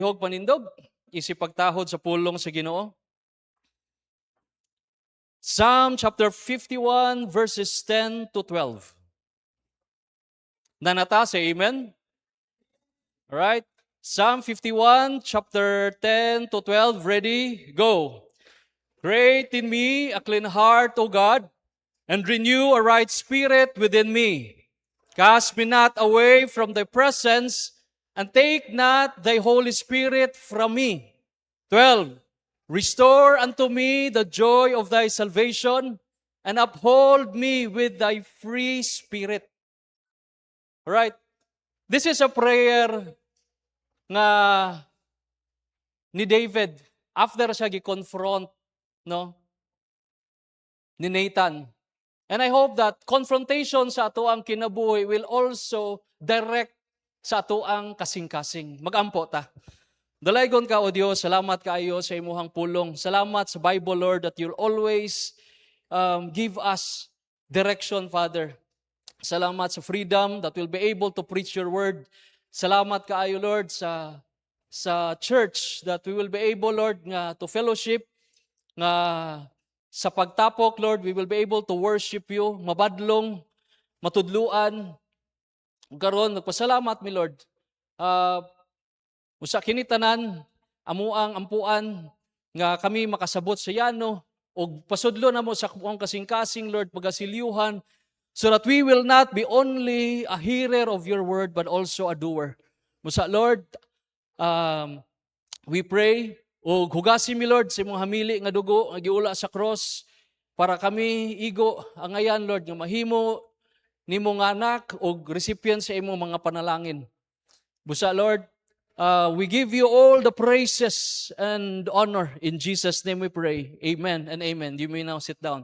Huwag panindog, isipagtahod sa pulong sa Ginoo. Psalm chapter 51 verses 10 to 12. Nanata, say amen. Alright. Psalm 51 chapter 10 to 12. Ready? Go. Create in me a clean heart, O God, and renew a right spirit within me. Cast me not away from thy presence, and take not thy Holy Spirit from me. 12. Restore unto me the joy of thy salvation, and uphold me with thy free spirit. Alright. This is a prayer nga ni David after siya gi-confront ni Nathan. And I hope that confrontation sa ato ang kinabuhi will also direct sa ato ang kasing-kasing. Mag-ampo ta. Dalaygon ka, O Diyos, salamat kaayo sa imuhang pulong. Salamat sa Bible, Lord, that you'll always give us direction, Father. Salamat sa freedom that we'll be able to preach your word. Salamat kaayo, Lord, sa church that we will be able, Lord, nga to fellowship, nga sa pagtapok, Lord, we will be able to worship you, mabadlong, matudluan. Karon nagpasalamat mi, Lord. Usa kini tanan amuang ampuan nga kami makasabot sa yano og pasudlo na mo sa kuang kasing-kasing, Lord, pagasilyuhan, so that we will not be only a hearer of your word but also a doer. Musa, Lord, we pray o hugasin mi, Lord, sa imong hamili nga dugo nga giula sa cross para kami igo ang ayan, Lord, nga mahimo nimo nga anak o recipient sa imong mga panalangin. Busa, Lord, we give you all the praises and honor. In Jesus' name we pray. Amen and amen. You may now sit down.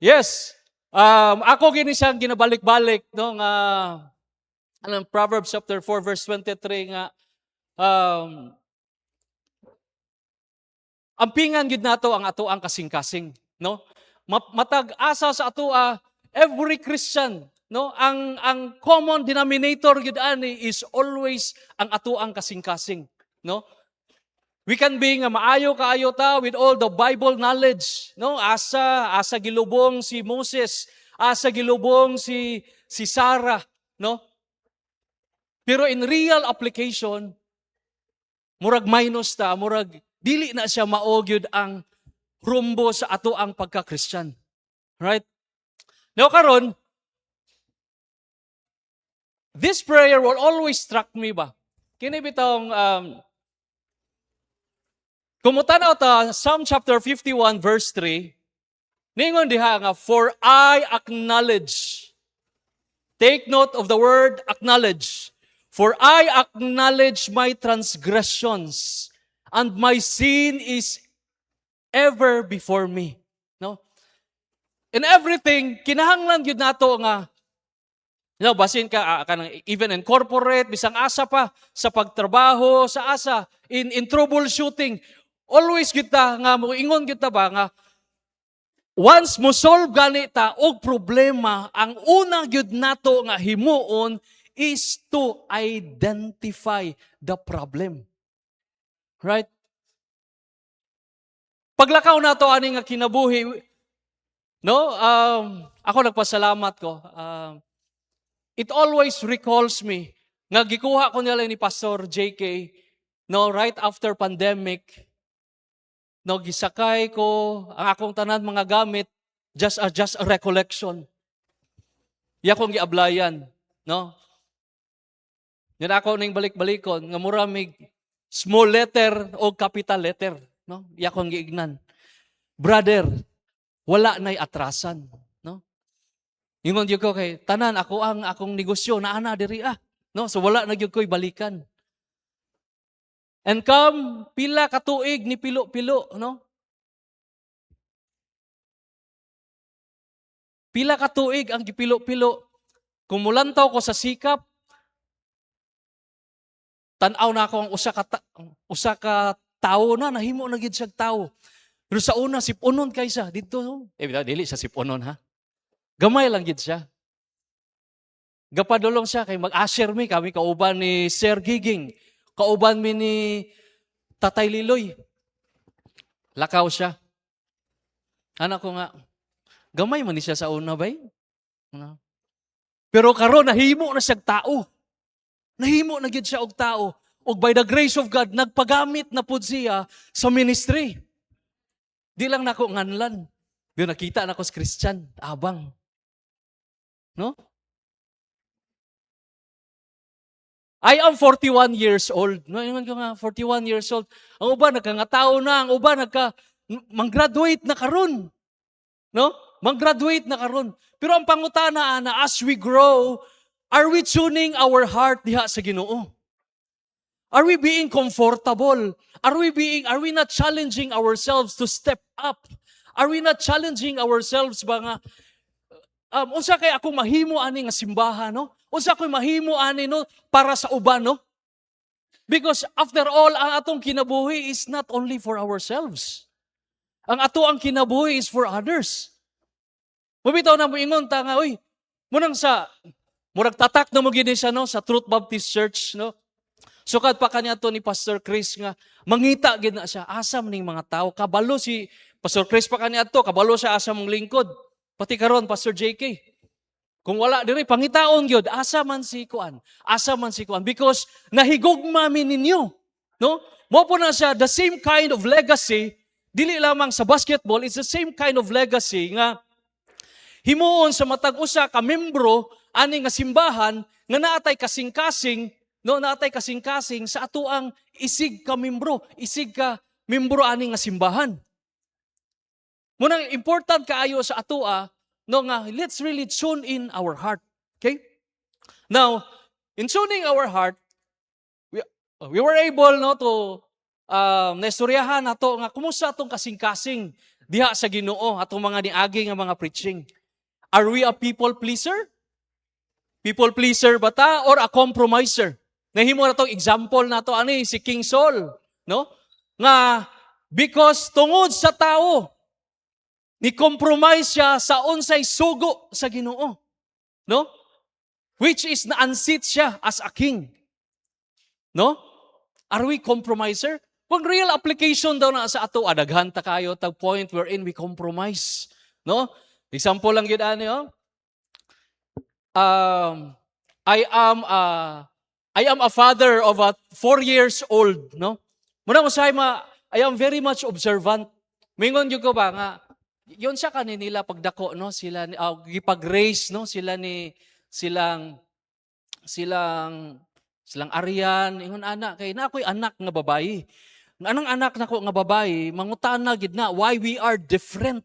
Yes, ako gini siyang ginabalik-balik, no, nga Proverbs chapter 4 verse 23 nga ampingan gid nato ang ato ang kasing-kasing, no? Matag asa sa ato every Christian, no, ang common denominator gid ani is always ang ato ang kasing-kasing, no? We can be nga maayo kaayo ta with all the Bible knowledge, no? Asa gilubong si Moses, asa gilubong si Sarah, no? Pero in real application, murag minus ta, murag dili na siya maogyud ang rumbo sa ato ang pagka-Christian. Right? Now karon, this prayer will always struck me ba? Kini bitong kumutanaw ta Psalm chapter 51 verse 3. Ningon diha nga, for I acknowledge. Take note of the word acknowledge. For I acknowledge my transgressions, and my sin is ever before me. No? In everything, kinahanglan gyud nato nga, basin ka even in corporate, bisang asa pa sa pagtrabaho, sa asa in troubleshooting, always kita nga moingon kita ba nga once mo solve gani ta og problema, ang unang gyud nato nga himuon is to identify the problem. Right? Paglakaw na to ani nga kinabuhi, no? Ako nagpasalamat ko. It always recalls me nga gikuha ko nila ni Pastor JK, no, right after pandemic, no, gisakay ko ang akong tanan mga gamit just a recollection. Ya kong giablayan, no? Yan ako ning balik-balikon nga mura mig small letter o capital letter, no? Ya kong giignan. Brother, wala nay atrasan, no? Ingon gyud ko kay tanan ako ang akong negosyo na ana diri no? So wala na gyud ko'y balikan. And come pila ka tuig ni pilo-pilo, no? Pila ka tuig ang gipilo-pilo. Kumulantaw ko sa sikap, tanaw na ako ang usa ka tawo na nahimo na gid siya tawo. Pero sa una sipunon kaysa dito, no? Dili sa sipunon ha. Gamay lang gid siya. Gapadulong siya kay mag-asher mi kami kauban ni Sir Giging. Kauban mi ni Tatay Liloy. Lakaw siya. Anak ko nga, gamay man ni siya sa una bay. Ano? Pero karon nahimo na siya tao. Nahimo na gid siya og tao. Og by the grace of God, nagpagamit na pud siya sa ministry. Di lang nako nganlan. Di nakita na ko sa Christian, abang. No? I am 41 years old. No, ingon ko nga 41 years old. Ang uban nagkangataon na, ang uban mang-graduate na karon. No? Mang-graduate na karon. Pero ang pangutana ana, as we grow, are we tuning our heart diha sa Ginoo? Are we being comfortable? Are we not challenging ourselves to step up? Are we not challenging ourselves ba nga unsa kay akong mahimo ani nga simbahan, no? Unsa koy mahimo ani no para sa uban, no? Because after all, ang atong kinabuhi is not only for ourselves. Ang ato ang kinabuhi is for others. Mabitaw na mo ingon ta nga, uy, murag tatak na mo gini siya, no, sa Truth Baptist Church, no? Sukad pa kaniya to ni Pastor Chris nga, mangita gid na siya, asam ning mga tao. Kabalo si Pastor Chris pa kaniya to, kabalo siya asam mong lingkod. Pati karon Pastor JK. Kung wala diri pangitaon gyud, asa man si kuan. Because nahigugma mi ninyo, no? Mo po na siya the same kind of legacy, dili lamang sa basketball, it's the same kind of legacy nga himuon sa matag usa ka membro ani nga simbahan nga naatay kasing-kasing, no, naatay kasing-kasing sa atoang isig ka membro ani nga simbahan. Munang important kaayo sa atoa, no, nga let's really tune in our heart. Okay? Now, in tuning our heart, we were able, no, to naistoryahan nato nga kumusta atong kasing-kasing diha sa Ginoo atong mga niagi nga mga preaching. Are we a people pleaser? People pleaser ba ta or a compromiser? Nahimo na tong example nato ani si King Saul, no? Nga because tungod sa tao ni compromise siya sa unsay sugo sa Ginoo, no? Which is na-unseat siya as a king. No? Are we compromiser? Kung real application daw na sa ato, adaghan ta kayo tag point wherein we compromise. No? Example lang yun ani, oh. I am a father of a 4 years old, no? Muna ko say I am very much observant. Mingon jud ko ba nga yun siya kaninila pagdako, no, sila gipag-raise, no, silang Arian ingon ana kay na ako'y anak nga babayi. Anong anak nako nga babayi mangutana gid na why we are different.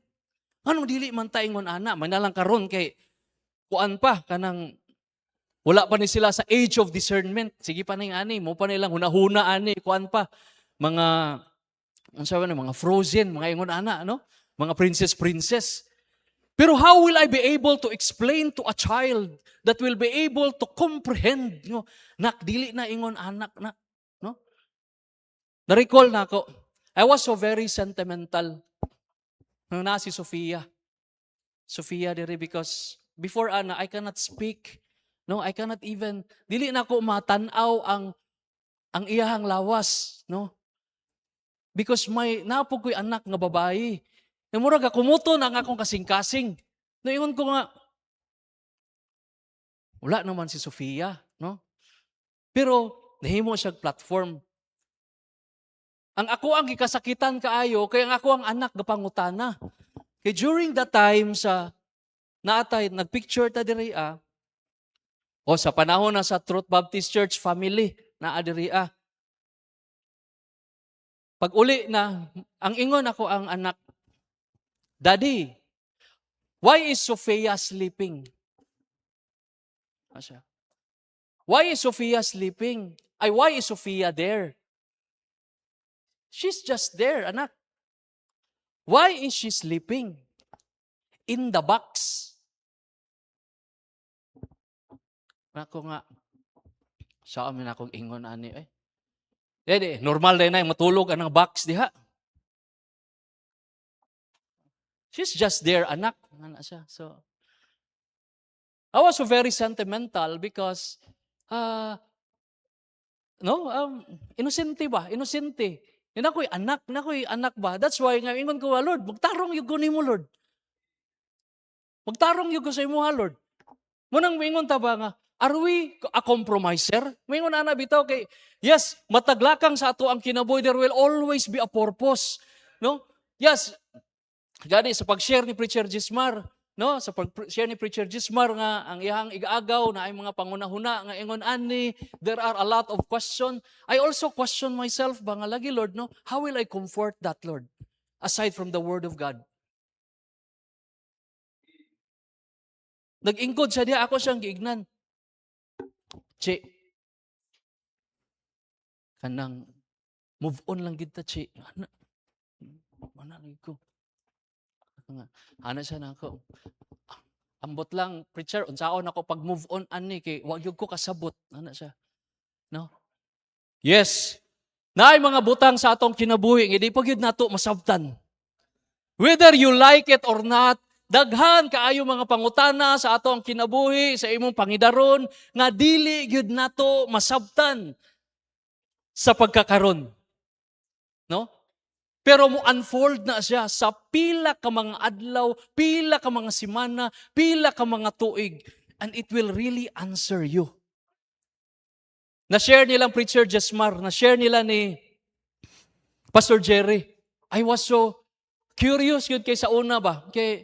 Anong dili man ta ingon ana manalang karon kay kuan pa kanang wala pa ni sila sa age of discernment. Sige pa ning ani mo pa nilang hunahuna ani kuan pa mga unsa man mga Frozen mga ingon ana, no? Mga princess. Pero how will I be able to explain to a child that will be able to comprehend, no? Nak, dili na ingon anak na, no? Na-recall na ako, I was so very sentimental nung na si Sofia diri because before ana, I cannot speak, no? I cannot even, dili na ako matanaw ang iyahang lawas, no? Because napog ko'y anak nga babae. Murag kumuto na nga akong kasing-kasing. Naingon ko nga, wala naman si Sofia, no? Pero, nahimo siya platform. Ang ako ang gikasakitan kaayo, kaya ang ako ang anak gapangutana. Kaya during that time sa naatay, nagpicture ta diri o sa panahon na sa Truth Baptist Church family na diri Pag uli na, ang ingon ako ang anak, Daddy, why is Sofia sleeping? Asya. Why is Sofia sleeping? Why is Sofia there? She's just there, anak. Why is she sleeping? In the box. Ako nga, sa amin akong ingon ani, normal din na matulog anang box diha. She's just there, anak. Ano siya? So, I was so very sentimental because, inosente ba? Inosente. Nakoy anak ba? That's why, nga ingon ko, Lord, magtarong yung kunin mo, Lord. Magtarong yung ko sa imo, Lord. Munang mingon ta ba nga, are we a compromiser? Mingon ana bitaw kay, yes, mataglakang sa ato ang kinabuhi, there will always be a purpose. No? Yes, gani sa pag-share ni Preacher Gismar, no? Sa pag-share ni Preacher Gismar nga ang iyang igaagaw na ay mga pangunahuna nga ingon ani, there are a lot of question. I also question myself ba nga lagi, Lord, no? How will I comfort that, Lord? Aside from the word of God. Nag-ingkod sa diya, ako siyang giignan. Che, kanang move on lang kita, Che. Mana ko. Ana siya na ako. Ambot lang, preacher, unsaon ako pag move on ani kay wag yun ko kasabot. Ana siya. No? Yes. Naay mga butang sa atong kinabuhi, hindi pa gyud nato masabtan. Whether you like it or not, daghan kaayo mga pangutana sa atong kinabuhi, sa imong pangidaron, nga dili gyud nato masabtan sa pagkakaron. No? Pero mo unfold na siya sa pila ka mga adlaw, pila ka mga semana, pila ka mga tuig, and it will really answer you. Na-share nilang Preacher Jesmar, na-share nila ni Pastor Jerry. I was so curious yun kay sa una ba? Kay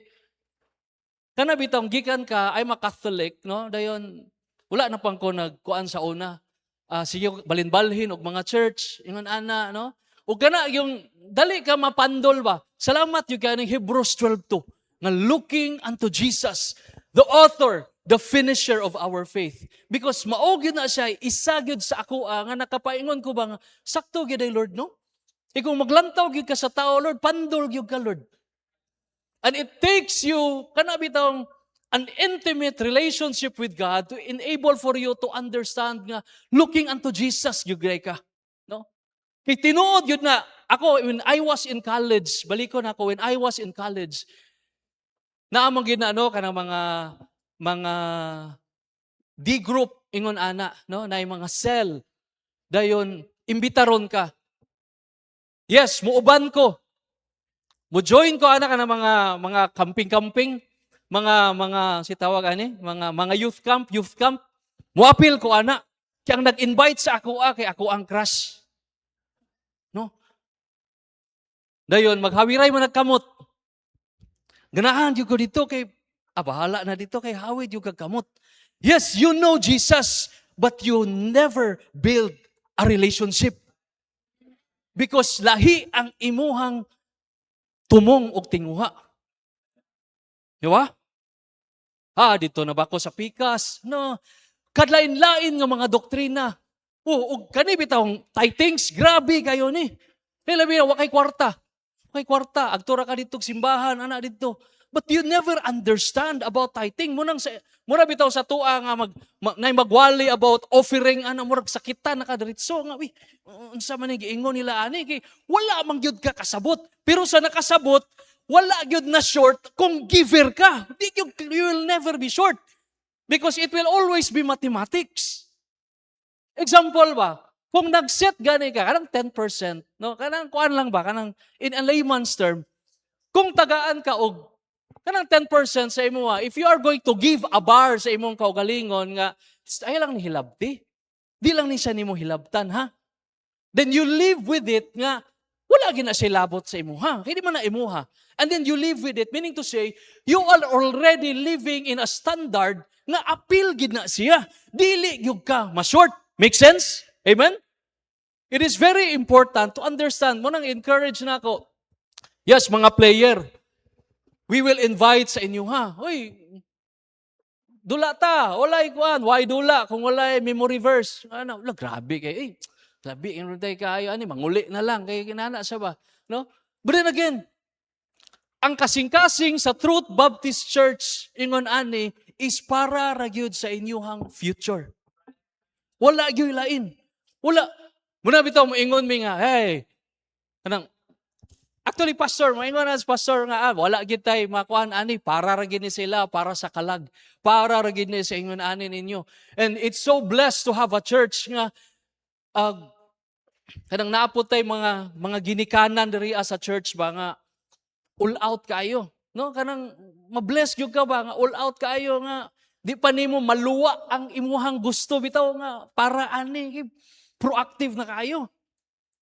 kana bitong gikan ka, I'm a Catholic, no? Dayon wala na pang ko nagkuan sa una. Sige balinbalhin og mga church, ingon ana, no? Ug kana yung dali ka mapandol ba? Salamat yung kaning Hebrews 12:2 nga looking unto Jesus, the author, the finisher of our faith. Because mao gyud na siya isa gyud sa ako nga nakapaingon ko ba nga sakto gyud ay Lord, no? Kung maglantaw gyud ka sa tao, Lord, pandol gyud ka, Lord. And it takes you, kana bitong an intimate relationship with God to enable for you to understand nga looking unto Jesus gyud ka, no? Kay tinuod gyud na ako when I was in college, balikon ako when I was in college, naamang gyud na kanang mga D group ingon ana, no, na mga cell. Dayon imbitaron ka. Yes, muuban ko. Mo join ko ana kana mga camping-camping, mga sitawag ani, mga youth camp. Moapil ko ana. Kaya nag-invite sa ako kay ako ang crush. No? Dayon maghawiray man nagkamot. Ganahan jud ko dito kay bahala na dito kay hawid yung kagkamot. Yes, you know Jesus, but you never build a relationship. Because lahi ang imuhang tumong og tinguha. Di ba? Dito na ba ako sa pikas? No. Kadlain-lain nga mga doktrina. Og kani bitawng tithings, grabe kayo ni. Labi na, wakay kwarta. Agtura ka dito simbahan, ana dito. But you never understand about tithing. Muna bitaw sa tua nga magwali about offering, murag sakitan na kadiritso nga, unsa man ang giingon nila ani kay wala man gyud ka kasabot. Pero sa nakasabot, wala gyud na short kung giver ka. You will never be short because it will always be mathematics. Example ba? Kung nag-set gani ka, kanang 10%, no? Kanang kuan lang ba? Kanang in a layman's term, kung tagaan ka og kanang 10% sa imo, if you are going to give a bar sa imong kaugalingon nga, ay lang ni hilabti. Di lang ni siya nimo hilabtan, ha? Then you live with it nga, wala gina siya labot sa imuha. Hindi man na imuha. And then you live with it, meaning to say, you are already living in a standard nga appeal gid na siya. Dili gyud ka ma-short. Make sense? Amen? It is very important to understand. Mo nang encourage na ako. Yes, mga player, we will invite sa inyo, ha? Hoy, dula ta. Walay kuan. Why dula? Kung walay memory verse. Grabe kayo. Labi, inunday kayo. Manguli na lang. Kaya kinana siya ba? No? But then again, ang kasing-kasing sa Truth Baptist Church, ingon ani, is para ragyod sa inyuhang future. Wala gyud lain. Wala. Muna bitaw mo ingon mi nga, hey, Actually, pastor, maingon na pastor nga, wala gid tay makuan ani para ra gid ni sila para sa kalag. Para ra gid ni sa ingon ani ninyo. And it's so blessed to have a church nga uh, kanang naapod tay mga ginikanan diri sa church ba nga all out kayo. No, kanang mabless gyud ka ba nga all out kayo nga di pa nimo maluwa ang imuhang gusto bitaw nga para ani proactive na kayo.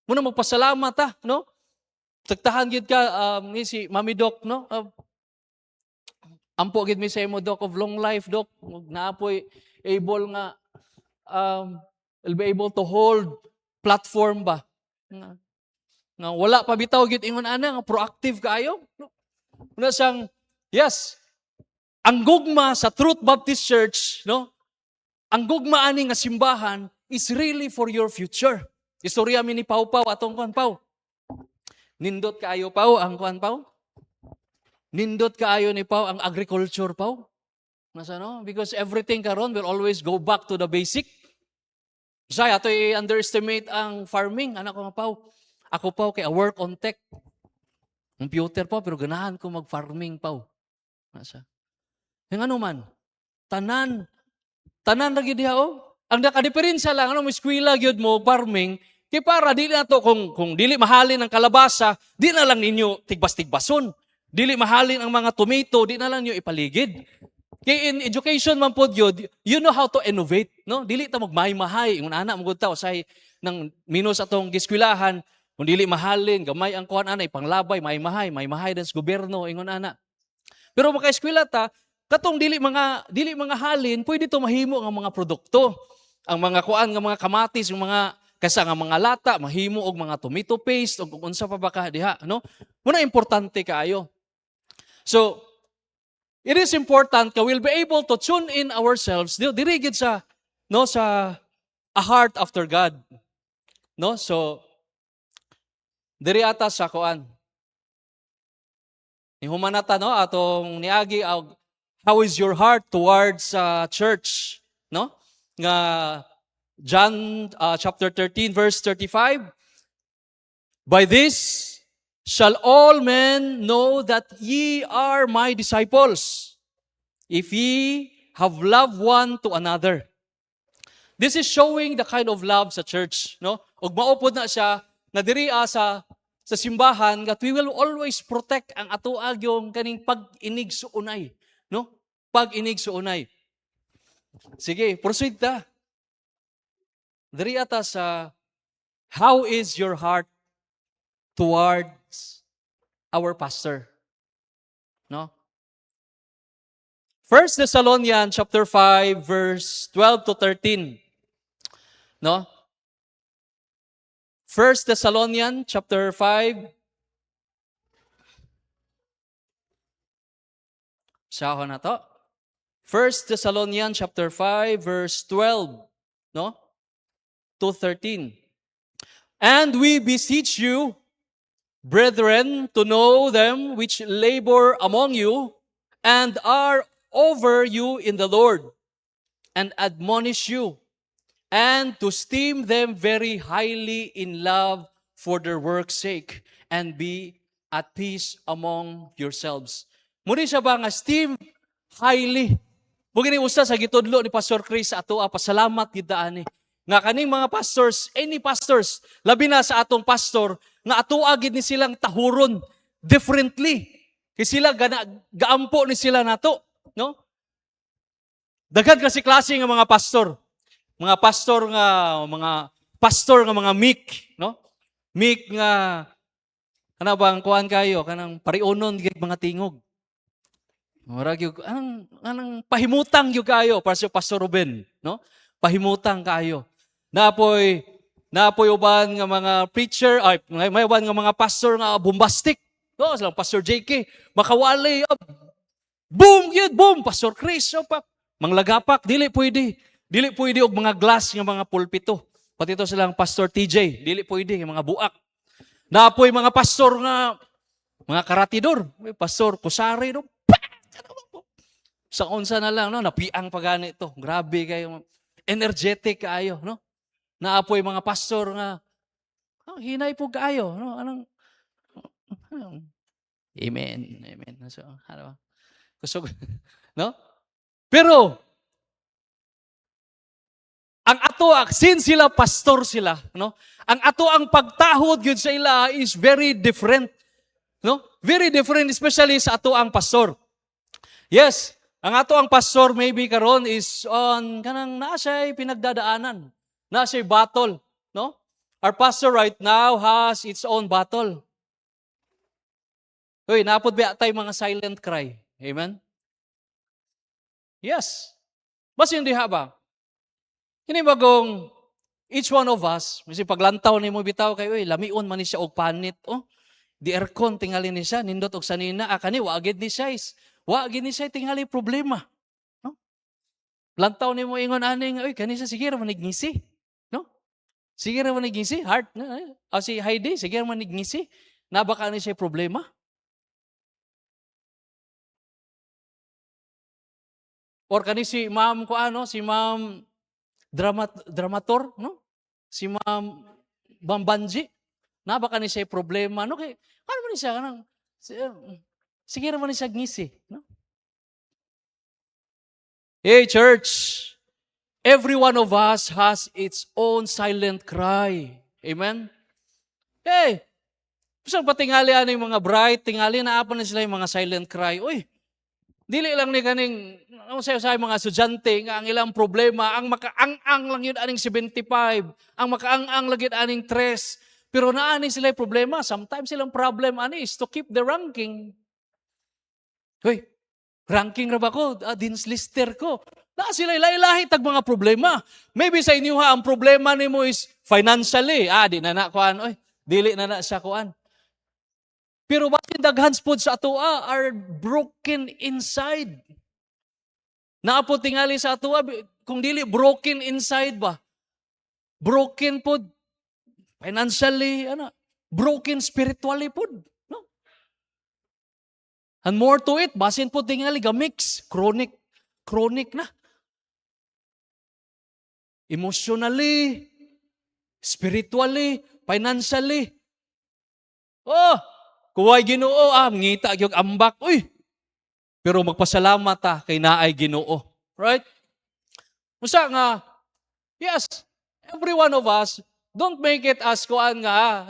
Muna magpasalamat no? Tagtahan gid ka ni si Mami Doc no? Ampo gid mi sa imo Doc of long life Doc. Naapoy able nga will be able to hold platform ba nga wala pa bitaw gid ingon ana nga proactive kaayo. Una sang yes, ang gugma sa Truth Baptist Church no? Ang gugma ani nga simbahan is really for your future. Istorya mi ni Pau atong kuan Pau. Nindot kaayo Pau ang kuan Pau. Nindot kaayo ni Pau ang agriculture Pau. Nasa no? Because everything karon will always go back to the basic. Saya ato i-underestimate ang farming. Anak ko nga Pau. Ako Pau kay work on tech. Computer Pau pero ganahan ko mag-farming Pau. Nasa. Yung ano man, tanan lagi diha oh. Ang nakadiferensya lang ano mo eskwela gyud mo farming kay para dili na to kung dili mahalin ang kalabasa, di na lang ninyo tigbas-tigbason. Dili mahalin ang mga tomato, di na lang niyo ipaligid. Kay in education man pod gyud, you know how to innovate, no? Dili ta magmahay-mahay ingon ana mo gud ta usay nang minus atong giskwelahan, kung dili mahalin, gamay ang kuan ana ipanglabay, mahay-mahay sa gobyerno ingon ana. Pero maka-eskwela ta, katong dili mga halin, pwede to mahimo ang mga produkto. Ang mga kuan nga mga kamatis, yung mga kasa nga mga lata, mahimo og mga tomato paste og unsa pa ba ka diha, no? Muna importante kaayo. So, it is important ka we'll be able to tune in ourselves diri gid sa no sa a heart after God. No? So, diri ata sa kuan. Ni humanata no atong niagi how is your heart towards church, no? Nga John chapter 13 verse 35. By this shall all men know that ye are my disciples, if ye have love one to another. This is showing the kind of love sa church, no? Ug maupod na siya na diri sa simbahan that we will always protect ang atuag yung kaning pag-inig suunay, no? Pag-inig suunay. Sige, proceed ta. Diri ata sa how is your heart towards our pastor? No? 1 Thessalonians chapter 5 verse 12 to 13. No? 1 Thessalonians chapter 5. Sahon na to. 1 Thessalonians chapter 5 verse 12, no? To 13. And we beseech you, brethren, to know them which labor among you and are over you in the Lord, and admonish you, and to esteem them very highly in love for their work's sake, and be at peace among yourselves. Muli siya ba nga esteem highly? Bugini usa sa gitudlo ni Pastor Chris sa ato pasalamat gid ani. Nga kaning mga pastors, any pastors, labi na sa atong pastor, nga atoa gid ni silang tahuron differently. Kay sila gaampo ni sila nato, no? Daghan kasi klase nga mga pastor. Mga pastor nga mga meek, no? Meek nga kana bang kuan kayo kanang pariunon gid mga tingog. Murag yung, anang pahimutang yung kayo para sa Pastor Ruben, no? Pahimutang kayo. Napoy uban nga mga preacher, may uban nga mga pastor nga bombastic. No, silang Pastor JK, makawali, boom, yun, boom, Pastor Chris, manglagapak, dili pwede og mga glass nga mga pulpito. Pati ito silang Pastor TJ, dili pwede, mga buak. Napoy mga pastor nga, mga karatidor, Pastor Kusari, no? Sa unsa na lang, no? Napiang pagani ito. Grabe kayo. Energetic kayo, no? Naapoy mga pastor nga, hinay po kayo, no? Amen. Amen. So, ano? Kusog. No? Pero, ang ato, since sila pastor sila, no? Ang ato ang pagtahod yun sa ila is very different. No? Very different, especially sa ato ang pastor. Yes, ang ato ang pastor maybe karon is on kanang naa siya'y pinagdadaanan. Naa siya'y battle, no? Our pastor right now has its own battle. Uy, napod ba tayo mga silent cry? Amen? Yes. Mas hindi ba? Kini bagong each one of us, kasi paglantaw ni mo bitaw kayo, lamion man ni siya og panit. Oh, di aircon tingali ni siya, nindot og sanina, kani wagid ni siya. Wagid ni siya tingali problema. No? Lantaw ni mo ingon aning, kani siya sige ra manigngisi. No? Sige ra manigngisi, heart na. Si Heidi, sige ra manigngisi. Nabaka ni siya problema. Or kani si ma'am ko si ma'am dramator, no? Si Ma'am Bambanji, na baka ni siya problema, no? Kaya, ano man siya, sige naman siya ngisi, no? Hey, church, every one of us has its own silent cry. Amen? Hey, isang patingali yung mga bright, tingali na apa na sila yung mga silent cry. Uy, dili lang ni kaning sa mga estudyante nga ang ilang problema ang makaang-ang lang yun aning 75, ang makaang-ang lang yun aning 3. Pero naani sila yung problema. Sometimes silang problem is to keep the ranking. Hoy, ranking ra ba ko? Dean's lister ko. Na sila ilahi tag mga problema. Maybe sa inyo ang problema nimo is financially. Di na kuan. Oy, dili na siya kuan. Pero batin daghan pod sa atoa are broken inside. Naapo tingali sa atoa kung dili broken inside ba? Broken pod financially, broken spiritually pod, no? And more to it, basin pod tingali gamix, chronic na. Emotionally, spiritually, financially. Kuway Ginoo, ngita gyud ambak. Uy. Pero magpasalamat kay naay Ginoo. Right? Usa nga, yes, every one of us, don't make it as kuan nga,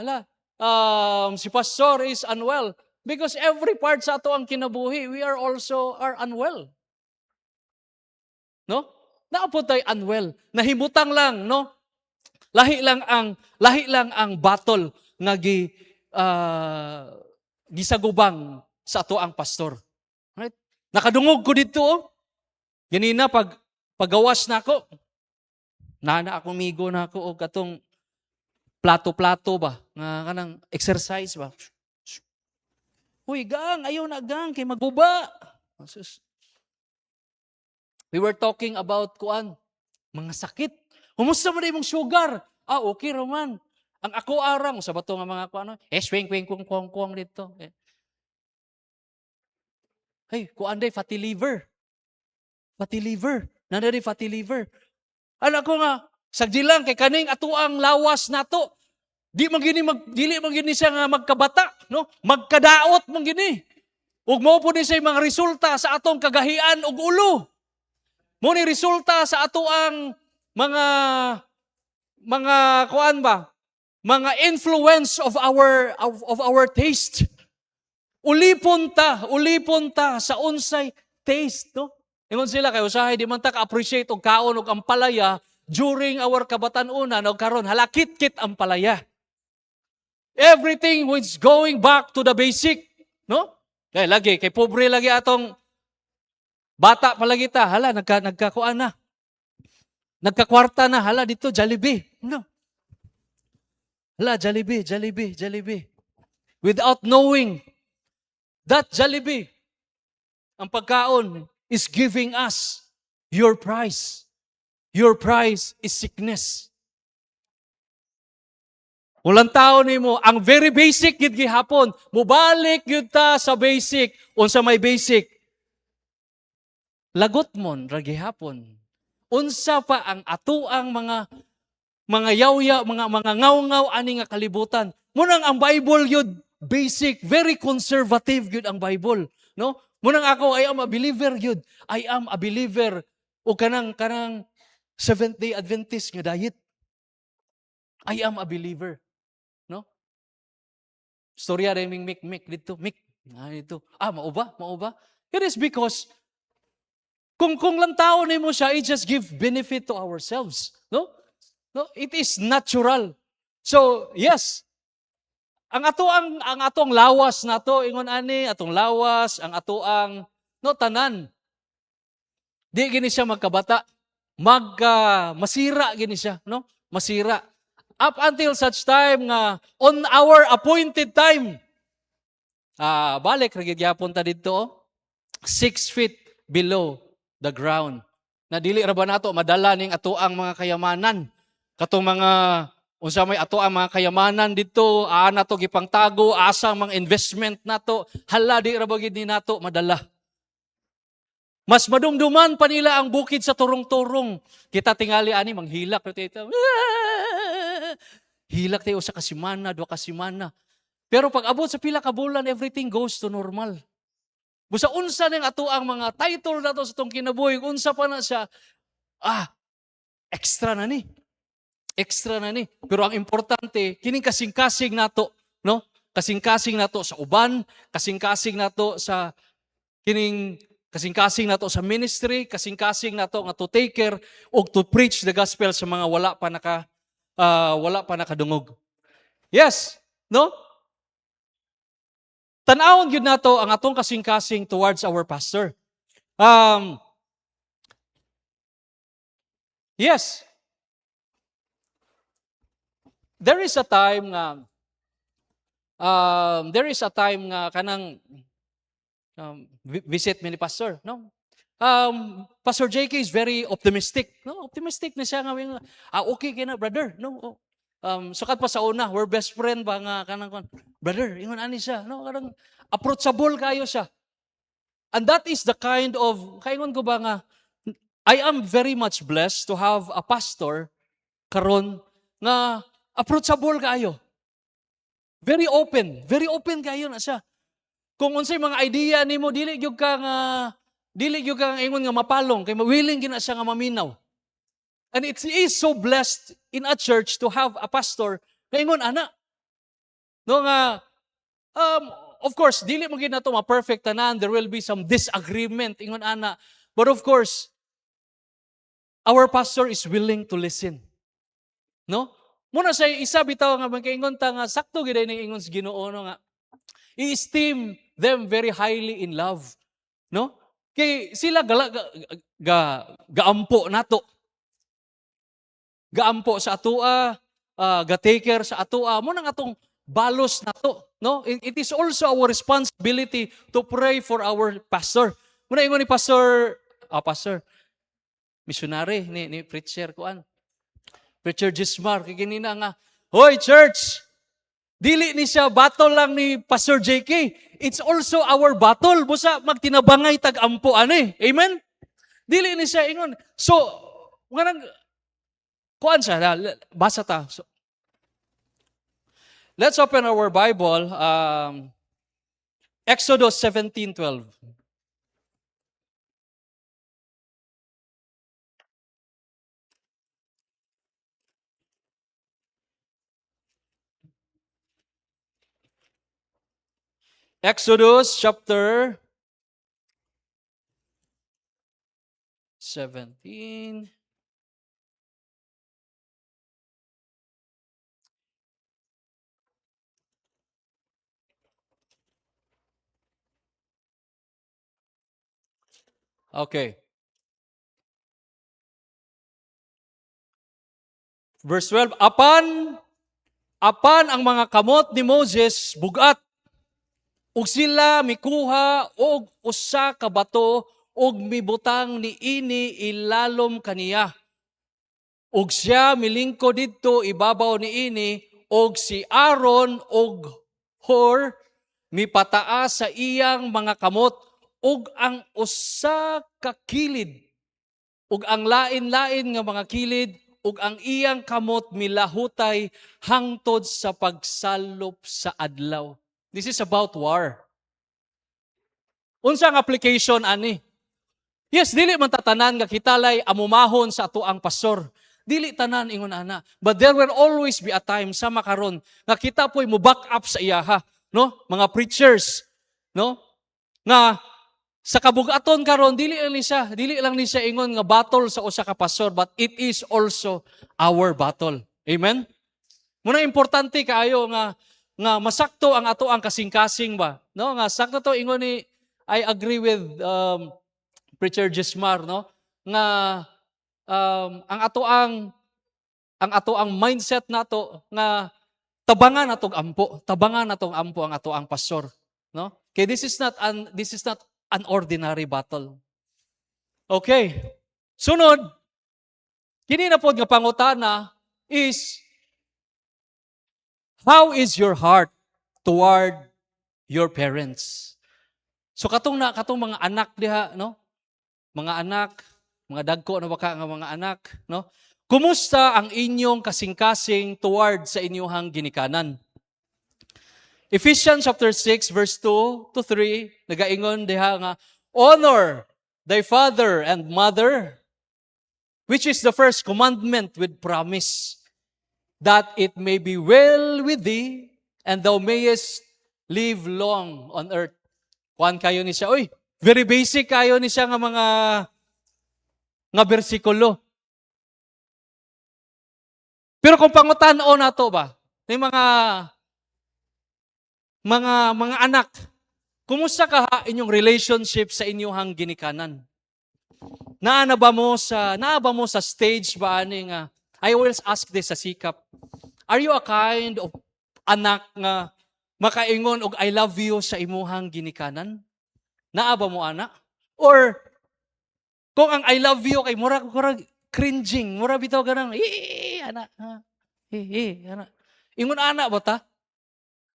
si pastor is unwell. Because every part sa ato ang kinabuhi, we are unwell. No? Naapod tayo unwell. Nahimutang lang, no? Lahi lang ang battle nga gisagubang sa ato ang pastor. Right? Nakadungog ko dito. Ganina paggawas na ako. Nana akong migo na ako og katong plato-plato ba nga kanang exercise ba. Uy, gang, ayaw na gang kay maguba. We were talking about mga sakit. Humusta man imong sugar? Okay raman. Ang ako arang sa bato nga mga swing kuang dito. Hey, kuanday fatty liver. Fatty liver. Nanday fatty liver. Ano ko nga sagdilang kay kaning atuang lawas nato. Dili man gini siya nga magkabata, no? Magkadaot man gini. Ug mao po ni siya mga resulta sa atong kagahian ug ulo. Mo ni resulta sa atuang mga kuan ba? Mga influence of our taste. Ulipon ta sa unsay taste, no? Ingon sila kay usahay di man ta ka-appreciate og kaon og ampalaya during our kabatan-unan og karon halakit-kit ang palaya. Everything is going back to the basic, no? Kay pobre lagi atong bata palagi ta, nagkakuan na. Nagkakwarta na, dito Jollibee. No. Jollibee. Without knowing that Jollibee, ang pagkaon is giving us your price. Your price is sickness. Ulang tao nimo, ang very basic yun gihapon. Mubalik yun ta sa basic. Unsa may basic? Lagot mon, ragihapon. Unsa pa ang atuang mga yawya, mga ngaw-ngaw ani nga kalibutan. Munang ang Bible yun, basic, very conservative gyud ang Bible, no? Munang ako, I am a believer gyud. I am a believer o kanang Seventh-day Adventist nga diet. I am a believer, no? Storya rin Mik dito, Mik. Dito. Mao ba? It is because kung lang tao nimo siya, it just give benefit to ourselves, no? No, it is natural. So, yes, ang atong lawas nato ingon ani, atong lawas, ang atoang no tanan. Di gini siya magkabata. Masira gini siya, no? Masira. Up until such time nga on our appointed time. Balik ra gyapon ta didto 6 feet below the ground. Na dili ra ba nato madala ning atoang mga kayamanan. Katong mga unsa may atoang mga kayamanan didto, nato gipangtago, asa mga investment nato, hala di ra ba gid ni nato madala. Mas madumduman pa nila ang bukid sa turong-turong. Kita tingali ani manghilak tayo. Hilak tayo sa kasimana, 2 kasimana. Pero pag abot sa pila ka bulan, everything goes to normal. Busa unsa ning ato ang mga title nato sa tong kinabuhi, unsa pa na siya, extra na ni. Extra na ni. Pero ang importante, kining kasing-kasing nato, no? Kasing-kasing nato sa uban, kasing-kasing nato sa kasing-kasing nato sa ministry, kasing-kasing nato nga to take care o to preach the gospel sa mga wala pa nakadungog. Yes, no? Tan-awon gyud nato ang atong kasing-kasing towards our pastor. Yes. There is a time nga kanang visit mi ni pastor, no? Pastor JK is very optimistic, no? Optimistic na siya nga okay kay na brother, no? Sukat pa sa una, we're best friend ba nga kanang brother, ingon ani siya, no? Kanang approachable kayo siya. And that is the kind of kaingon ko ba nga I am very much blessed to have a pastor karon nga approachable kayo. Very open kayo na siya. Kung unsay mga idea nimo dili gyud ka ingon nga mapalong kay willing gina siya nga maminaw. And it is so blessed in a church to have a pastor na ingon ana. No nga of course dili mo gid nato ma-perfect tanan, there will be some disagreement ingon ana. But of course our pastor is willing to listen. No? Muna sa isa bitaw nga magkaingon ta nga sakto gid ni ingon sa Ginoo no nga i-esteem them very highly in love. No? Kay sila gaampo nato. Gaampo sa atoa, ga-take care sa atoa. Mo nang atong balos nato, no? It is also our responsibility to pray for our pastor. Muna ingon ni pastor, missionary ni preacher kuan. Preacher Gismar kay kinina nga, "Hoy church, dili ni siya battle lang ni Pastor JK. It's also our battle. Busa magtinabangay tag-ampo ani." Amen? Dili ni siya ingon. So, nganang kuan siya, basa ta. So, let's open our Bible, Exodus 17:12. Exodus chapter 17. Okay. Verse 12, Apan ang mga kamot ni Moses bugat, ug sila mikuha og usa ka bato ug mibutang ni ini ilalom kaniya. Ug siya milingko didto ibabaw ni ini og si Aaron og Hur mipataas sa iyang mga kamot ug ang usa ka kilid ug ang lain-lain nga mga kilid ug ang iyang kamot milahutay hangtod sa pagsalop sa adlaw. This is about war. Unsang application ani? Yes, dili man tatanan nga kitalay amumahon sa ato ang pastor. Dili tanan ingon ana. But there will always be a time sa makaron nga kita po'y mo back up sa iyaha, no? Mga preachers, no? Nga sa kabugaton karon dili lang ni siya ingon nga battle sa usa ka pastor, but it is also our battle. Amen. Muna importante kaayo nga masakto ang ato ang kasing-kasing ba, no? Nga sakto to ingon ni I agree with Preacher Jesmar, no? Nga ang ato ang mindset nato nga tabangan natong ampo ang ato ang pastor, no? Okay, this is not an ordinary battle. Okay. Sunod, kini na pod nga pangutana is, how is your heart toward your parents? So katong mga anak diha, no? Mga anak, mga dagko na baka nga mga anak, no? Kumusta ang inyong kasing-kasing toward sa inyong ginikanan? Ephesians chapter 6 verse 2 to 3 nagaingon diha nga, honor thy father and mother, which is the first commandment with promise, that it may be well with thee and thou mayest live long on earth. Kuan kayo ni siya, oy, very basic kayo ni siya nga mga bersikulo. Pero kung pangutan-o nato ba, may mga anak, kumusta ka inyong relationship sa inyong ginikanan? Naa ba mo sa stage ba ani nga, I always ask this sa sikap, are you a kind of anak nga makaingon og I love you sa imuhang ginikanan? Naa ba mo ana? Or kung ang I love you kay mura cringing, mura bitaw ganang ana, ana. Ingon ana ba ta?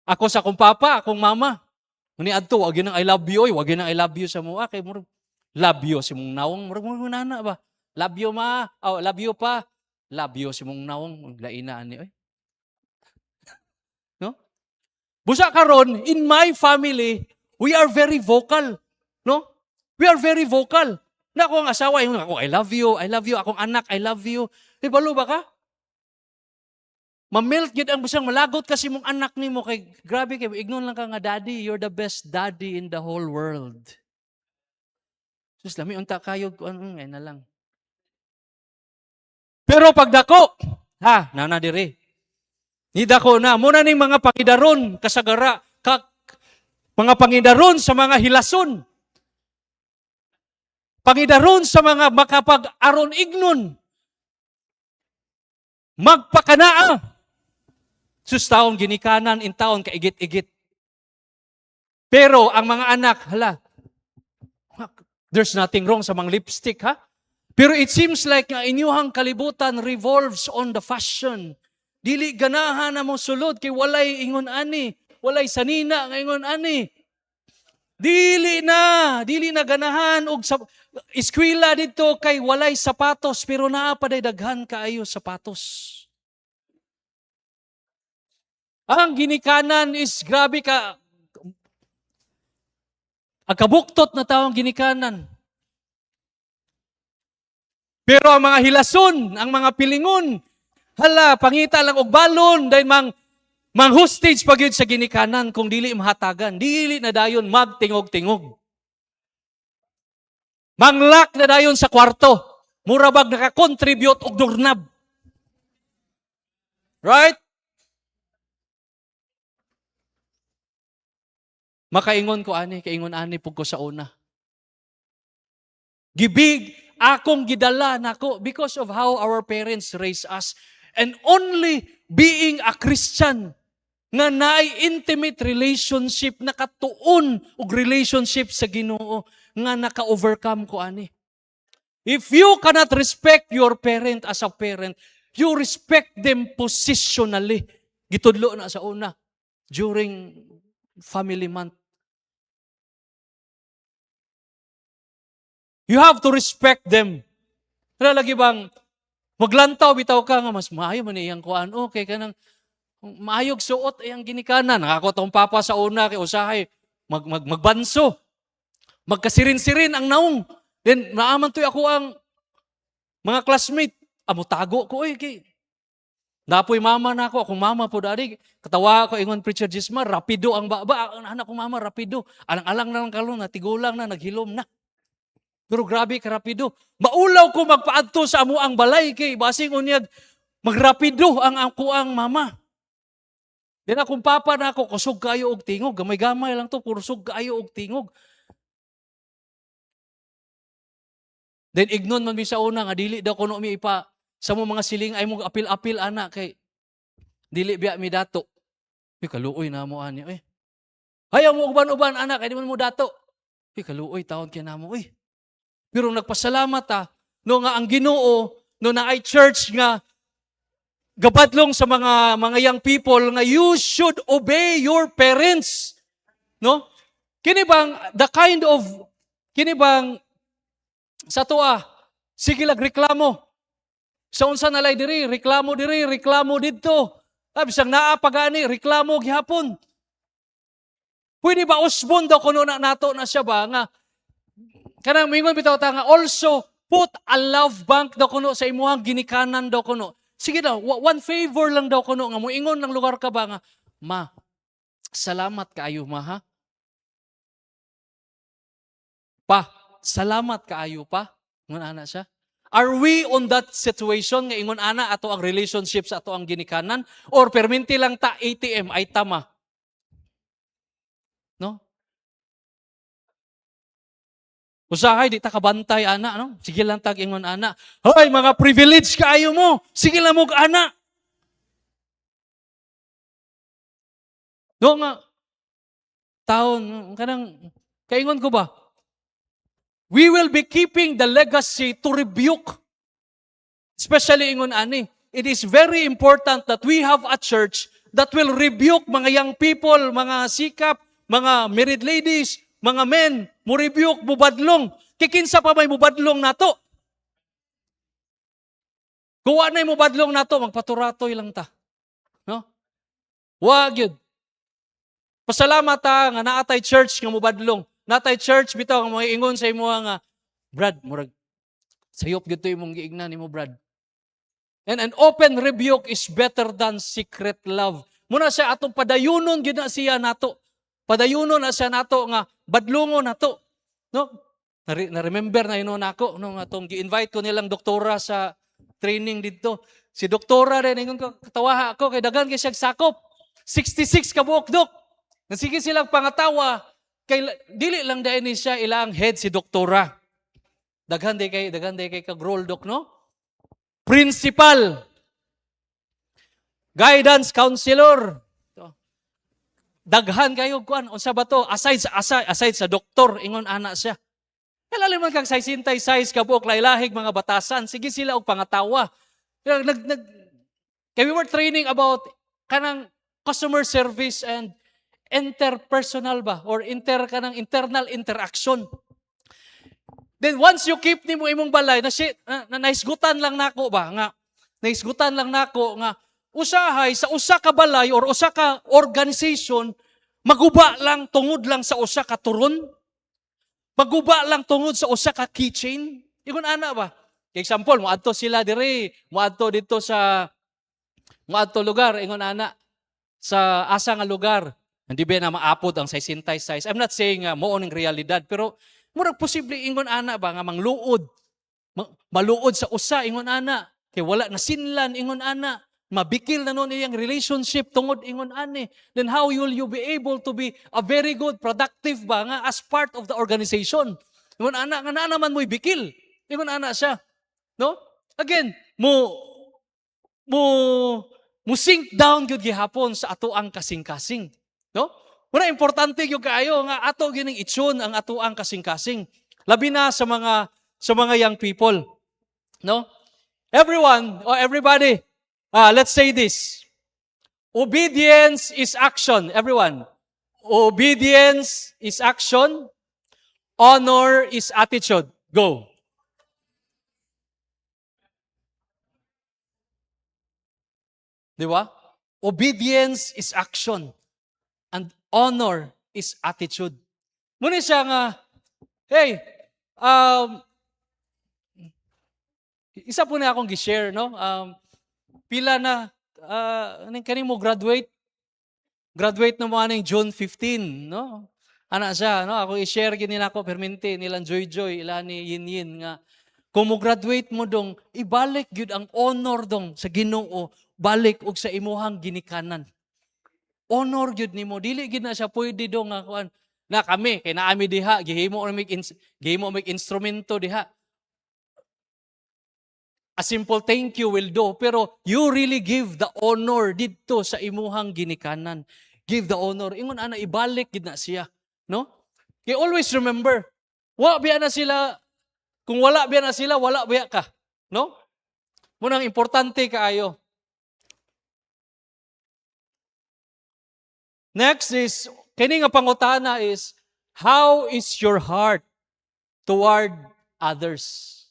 Ako sa akong papa, akong mama. Muni adto wag nang I love you, wag nang I love you sa mo kay mura love you si mong nawong, mura mo nana ba? Love you ma, love you pa. Love you si mong nawong, laina ani oy. No? Busa karon in my family, we are very vocal, no? We are very vocal. Na akong asawa, ako I love you, akong anak, I love you. Di balo ba ka? Ma-melt yun ang busang malagot kasi mong anak ni mo kay grabe kay ignon lang ka nga daddy, you're the best daddy in the whole world. Sus lami unta kayo ay na lang. Pero pagdako, nana dire. Ni dako na muna ning mga pangidaron kasagara, mga pangidaron sa mga hilason. Pangidaron sa mga makapag-aron ignon. Magpakanaa. Sus taon ginikanan in taon kaigit-igit. Pero ang mga anak, there's nothing wrong sa mga lipstick, ha? Pero it seems like nga inyuhang kalibutan revolves on the fashion. Dili ganahan na mo sulod kay walay ingon ani, walay sanina nga ingon ani. Dili na ganahan og eskwela dito kay walay sapatos pero naa pa day daghan kaayo sapatos. Ang ginikanan is grabe ka agkabuktot na taong ginikanan. Pero ang mga hilason, ang mga pilingon, pangita lang og balon dahil mang hostage pag yun sa ginikanan kung dili mahatagan. Dili na dayon magtingog-tingog. Manglak na dayon sa kwarto. Murabag naka-contribute og durnab. Right? Makaingon ko kaingon ani pug ko sa una. Gibig akong gidala nako because of how our parents raised us. And only being a Christian nga naay intimate relationship, nakatuon og relationship sa Ginoo nga naka-overcome ko ani. If you cannot respect your parent as a parent, you respect them positionally. Gitudlo na sa una during family month. You have to respect them. Lagi bang maglantaw bitaw ka nga mas maayo man iyang kuan okay kanang Maayog suot ay ang ginikanan. Ako tong papa sa una kay usahay magbanso. Magkasirin-sirin ang naong. Then naaman to'y ako ang mga classmate. Amo tago ko kay napoy mama na ako, akong mama po dali. Katawa ko ingon preacher Gismar, rapido ang baba, ang anak kong mama rapido. Alang-alang na lang kalon, natigulang na, naghilom na. Pero grabe ka rapido. Maulaw ko magpaadto sa amo ang balay kay basing unyag magrapido ang ako ang mama. Then akong papa na ako, kusog kayo og tingog. Gamay-gamay lang to, kusog kayo og tingog. Then ignon man mi sa una nga dili daw kuno mi ipa sa mo mga siling ay mo apil-apil anak kay dili biya mi dato. Kaluoy na mo ani Hayaw mo uban-uban anak kay di man mo dato. Kaluoy taon kay namo Pero nagpasalamat no nga ang Ginoo no na ay church nga gabadlong sa mga young people nga you should obey your parents. No? Kini bang sa tuwa, sige lag reklamo. Sa unsa nalay diri, reklamo didto. Bisang naa pagani, reklamo gihapon. Pwede ba usbon daw kuno na nato na siya ba nga kanang mingon bitaw ta nga also put a love bank daw kuno sa imuhang ginikanan daw kuno. Sige daw, one favor lang daw kuno nga moingon ng lugar ka ba nga ma, salamat kaayo ma ha. Pa, salamat kaayo pa. Ngon ana siya. Are we on that situation nga ingon ana ato ang relationship sa ato ang ginikanan or perminti lang ta ATM ay tama? No? Usahay di ta kabantay ana no? Sige lang tag ingon ana. Hoy mga privilege kaayo mo. Sige lang mo ana. No nga taon kanang kaingon ko ba? We will be keeping the legacy to rebuke. Especially ingon ani, it is very important that we have a church that will rebuke mga young people, mga sikap, mga married ladies, mga men, mo rebuke, mubadlong. Kikinsa pa may mubadlong nato. Kuha na yung mubadlong nato, magpaturatoy lang ta. No? Wag yun. Pasalamat ta nga naatay church nga mubadlong. Natay church bitaw nga mga ingon sa imo nga Brad, murag sayop gito imong giignan nimo Brad. And an open rebuke is better than secret love. Muna siya atong padayunon gid na siya nato. Padayunon na siya nato nga badlungon nato. No? Na-remember na inon nako nung atong gi-invite ko nilang doktora sa training dito. Si doktora rin ingon ko katawa ako kay daghan kay siya sakop. 66 ka buok dok. Nasige silang pangatawa kay dili lang dai ni siya ilang head si doktora. Daghan day kay kag-roll dok no? Principal. Guidance counselor. Daghan kayo kuan unsa ba to? Aside sa doktor ingon ana siya. Kailan man kang size ka buok lailahig mga batasan. Sige sila og pangatawa. Kay we were training about kanang customer service and interpersonal ba or kanang internal interaction. Then once you keep nimo imong balay na naisgutan lang nako ba nga naisgutan lang nako nga usahay sa usa ka balay or usa ka organization maguba lang tungod lang sa usa ka turon. Maguba lang tungod sa usa ka keychain. Ingon ana ba? Example, moadto sila diri, moadto dito sa moadto lugar ingon ana sa asa nga lugar. Hindi ba na maapod ang size. I'm not saying mo ning realidad, pero murag posible ingon ana ba nga mangluod. Maluod sa usa ingon ana. Kay wala na sinlan ingon ana. Mabikil na nun iyang relationship tungod ingon ani. Then how will you be able to be a very good, productive ba nga as part of the organization? Ingon ana nga na naman mo'y bikil. Ingon ana siya. No? Again, mo sink down gyud gihapon sa ato ang kasing-kasing. No? Muna importante yung kaayo nga ato gining itsun ang ato ang kasing-kasing. Labi na sa mga young people. No? Everyone or everybody, let's say this. Obedience is action. Everyone. Obedience is action. Honor is attitude. Go. Di ba? obedience is action, and honor is attitude. Muna siya nga, hey, isa po na akong gi-share, no? Pila na, kaning mo graduate na mo aning June 15, no? Ana siya, no? Ako i-share gini nako permente nilang Joy, ilan ni Yin nga kung mo graduate mo dong, ibalik gyud ang honor dong sa Ginoo, balik og sa imuhang ginikanan. Honor gyud nimo, dili gyud na siya pwede dong nga kuan. Na kami kay naami diha, gihimo mig instrumento diha. A simple thank you will do, pero you really give the honor didto sa imuhang ginikanan. Give the honor. Ingon ana ibalik gid na siya, no? Kay always remember, wa biya na sila. Kung wala biya na sila, wala biya ka. No? Munang importante kaayo. Next is, kini nga pangutana is, how is your heart toward others?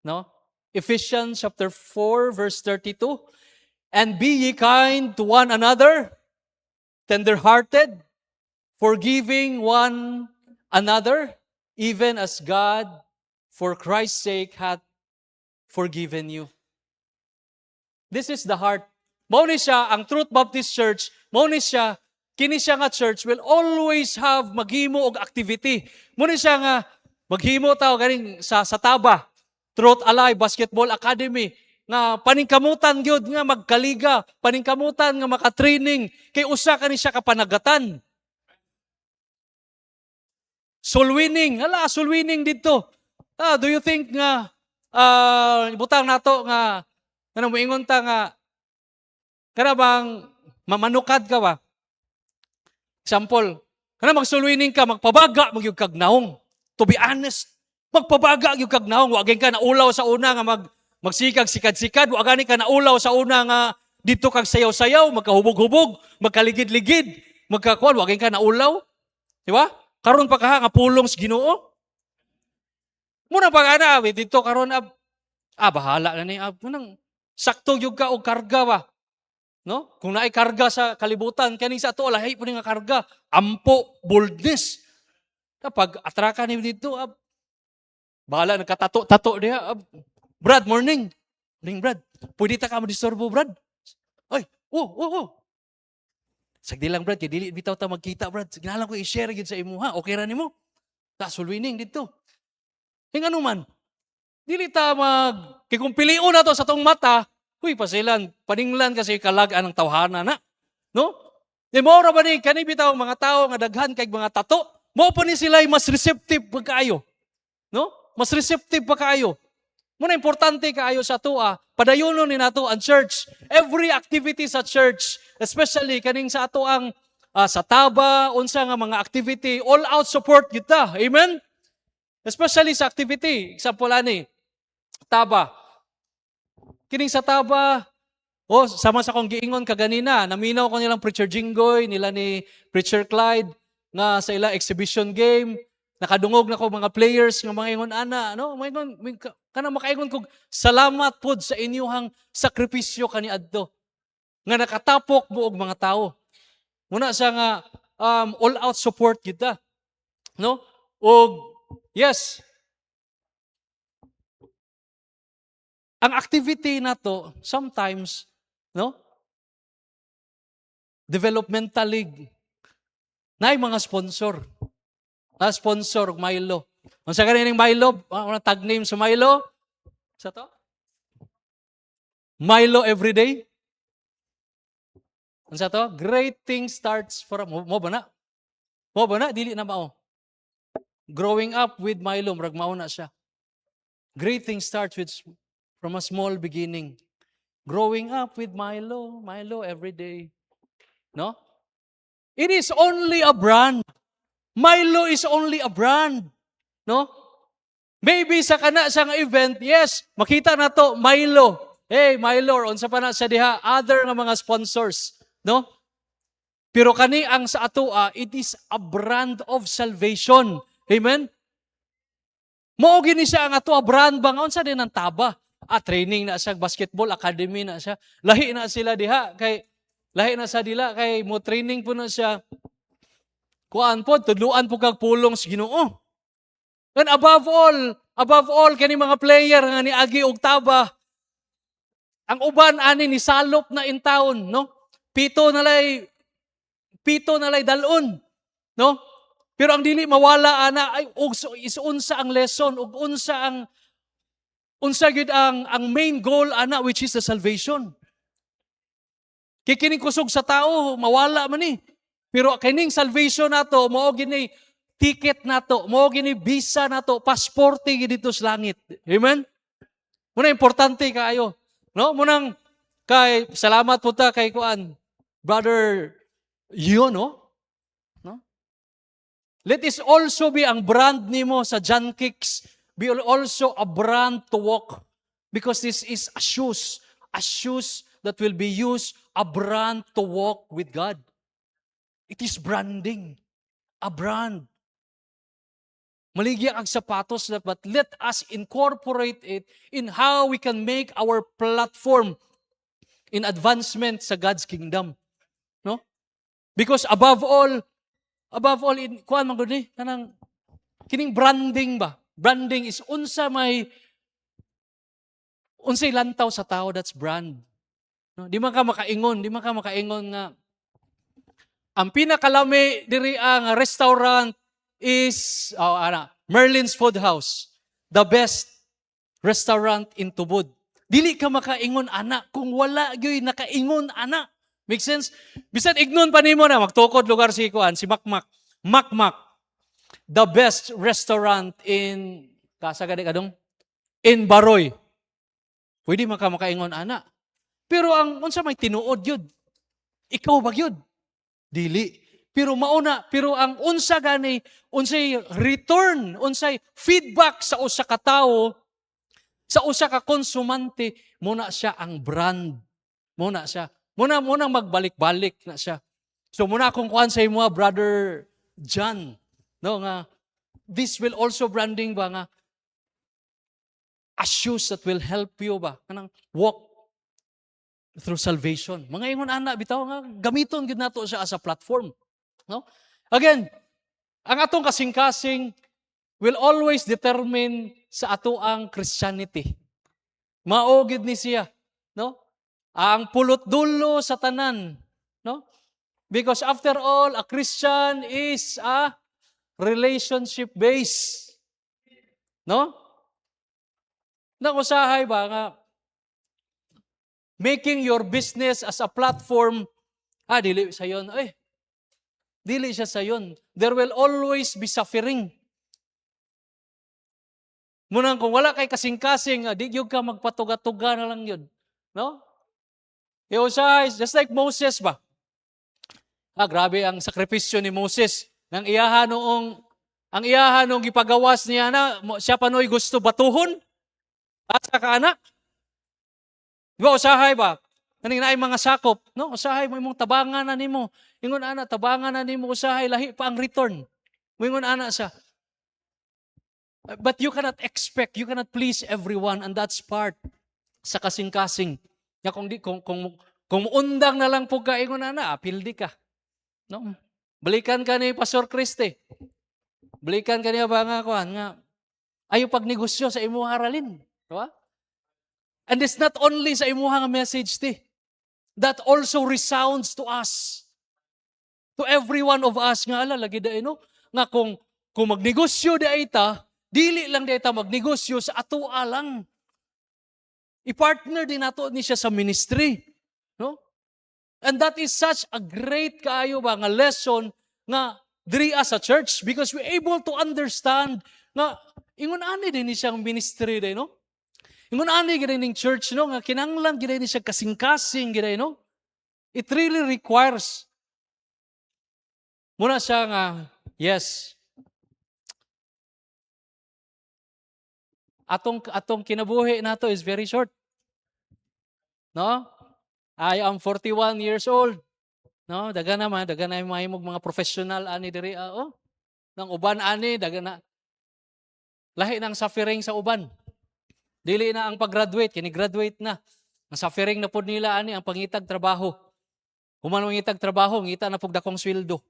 No? Ephesians chapter 4, verse 32. And be ye kind to one another, tender-hearted, forgiving one another, even as God, for Christ's sake, hath forgiven you. This is the heart. Mao ni siya, ang Truth Baptist Church, mao ni siya, kini siya nga church will always have maghimo og activity. Mao ni siya nga, maghimo tao ganing sa Taba, Truth Alive Basketball Academy, nga paningkamutan gyud nga magkaliga, paningkamutan nga maka-training, kay usa kani siya kapanagatan. Soul winning. Hala, soul winning dito. Do you think nga, butang nato nga, kanang moingon ta nga, kana bang mamanukad ka ba? Example, kana mag-soul winning ka, magpabaga, magyug kag naong. To be honest, magpabaga gyud kag naong. Wa ka naulaw sa una nga magsikag sikad-sikad, wa gani ka naulaw sa una nga dito kag sayaw-sayaw, magkahubog-hubog, magkaligid-ligid, magkakuan, wa ka naulaw. Di ba? Karon pa ka nga pulong sa Ginoo. Muna pa ana dito karon bahala na ni munang sakto gyud ka og karga ba. No? Kung naay karga sa kalibutan kani sa ato lahi po nga karga, ampo, boldness. Kapag atraka ni dito bahala nagkatato-tato diha. Brad, morning. Morning, Brad. Pwede ta ka madisturbo, Brad? Oy, sagdi lang, Brad, kay dili bitaw ta magkita, Brad. Ginalang ko i-share gyud sa imo, ha? Okay ra nimo? Ta sulwining dito. Hing ano man. Dili ta kay kung pilion na to sa tong mata, pasilan, paninglan kasi kalag-an ng tawhana na. No? Di mo ra ba ni kani bitaw mga tao nga daghan kay mga tato, mo pa ni sila mas receptive pa kaayo. No? Mas receptive pa kaayo. Muna importante kaayo sa atoa, padayonon ni nato ang church. Every activity sa church, especially kaning sa ato ang sa Taba, unsa nga mga activity, all out support kita. Amen? Especially sa activity, example ani, Taba. Kining sa Taba, sama sa kong giingon kaganina, naminaw ko nilang Preacher Jinggoy, nila ni Preacher Clyde, nga sa ila exhibition game, nakadungog na ko mga players nga mga ingon ana, no? Kana makaingon kog salamat pod sa inyong sakripisyo kaniadto. Nga nakatapok mo og mga tao. Muna sa nga all out support kita. No? Og yes. Ang activity na to sometimes, no? Developmental league. Naay mga sponsor. Sponsor og Milo. Unsa kaning Milo? Tag name sa Milo? Sa to? Milo everyday. Unsa to? Great things starts from mo ba na? Mo ba na dili na mao. Growing up with Milo, murag mao na siya. Great things starts from a small beginning. Growing up with Milo everyday. No? It is only a brand. Milo is only a brand. No? Maybe sa kana sa nga event, yes, makita na to, Milo. Hey, Milo, unsa pa na sa diha, other nga mga sponsors. No? Pero kani ang sa atoa, it is a brand of salvation. Amen? Mao gini siya ang atoa brand ba? Unsa din ang Taba? training na siya, basketball academy na siya. Lahi na sila diha lahi na sa dila kay mo training po na siya. Kuan po, tudluan po kag pulong sa Ginoo. And above all kani mga player nga ni agi og taba, ang uban ani ni salop na in town, no? Pito na lay dalon, no? Pero ang dili mawala ana ay is unsa ang lesson ug unsa gyud ang main goal ana, which is the salvation. Kikining kusog sa tao mawala man ni. Pero kining salvation nato mao gini ticket nato, mao gini visa nato, pasporte dito sa langit. Amen. Muna importante kaayo, no? Munang kay salamat po ta kay kuan brother no? Let this also be ang brand nimo sa John Kicks. Be also a brand to walk. Because this is a shoes that will be used, a brand to walk with God. It is branding. A brand. Maligya ang sapatos, but let us incorporate it in how we can make our platform in advancement sa God's kingdom. No? Because above all, in kuan man gud ni kanang kining branding ba? Branding is unsay lantaw sa tao, that's brand. No? Di man ka makaingon nga ang pinakalami diri ang restaurant is Merlin's Food House, the best restaurant in Tubod. Dili ka makaingon ana kung wala gyud nakaingon ana. Make sense? Bisan ignon pa nimo na magtukod lugar si kuan si Makmak. Makmak. The best restaurant in kasagadi kadong in Baroy. Pwede man ka makaingon ana. Pero ang unsa may tinuod yun? Ikaw ba yun? Dili. Pero ang unsa gani, unsay return, unsay feedback sa usa ka tawo, sa usa ka konsumante, muna siya ang brand. Muna siya. Muna magbalik-balik na siya. So muna akong kuhan sa imo, Brother John, no, nga this will also branding ba nga a shoes that will help you ba kanang walk through salvation. Mga ingon ana bitaw nga gamiton gid nato siya as a platform, no? Again, ang atong kasing-kasing will always determine sa ato ang Christianity. Mao gid ni siya, no? Ang pulot dulo sa tanan, no? Because after all, a Christian is a relationship based, no? Nakusahay ba nga making your business as a platform, dili sayon, dili siya sayon. There will always be suffering. Munang kung wala kay kasing-kasing, di gyud ka magpatuga-tuga na lang yun, no? Usahay, just like Moses ba? Grabe ang sakripisyo ni Moses. Ang iyahan noong gipagawas niya na, siya panoy gusto batuhon at sa kaanak. Diba, usahay ba? Kaning naay mga sakop, no? Usahay mo imong tabangan na nimo. Ingon ana, tabangan na nimo usahay, lahi pa ang return. Ingon ana sa. But you cannot please everyone, and that's part sa kasing-kasing. Ya kung undang na lang po ka, ingon ana, apildi ka. No? Balikan ka ni Pastor Christy. Balikan ka niya ba nga ayaw pagnegosyo sa imuha haralin. Diba? And it's not only sa imuha nga message that also resounds to us. To every one of us nga lagi da nga kung magnegosyo da ita, dili lang da ita magnegosyo sa atua lang. I-partner din nato ni siya sa ministry, no? And that is such a great kaayo ba nga lesson nga diri as a church because we're able to understand nga ingon ani din ni siyang ministry day, no? Ingon ani gid ning church, no, nga kinahanglan gid ni siya kasing-kasing gid, no? It really requires muna siya nga yes. Atong kinabuhi nato is very short. No? I am 41 years old. No, daga na mahimog mga professional ani diri nang uban ani daga na lahi ng suffering sa uban. Dili na ang pag-graduate, kini-graduate na. Ang suffering na pod nila ani ang pangitag trabaho. Human mangitag trabaho, ngita na pug dakong sweldo.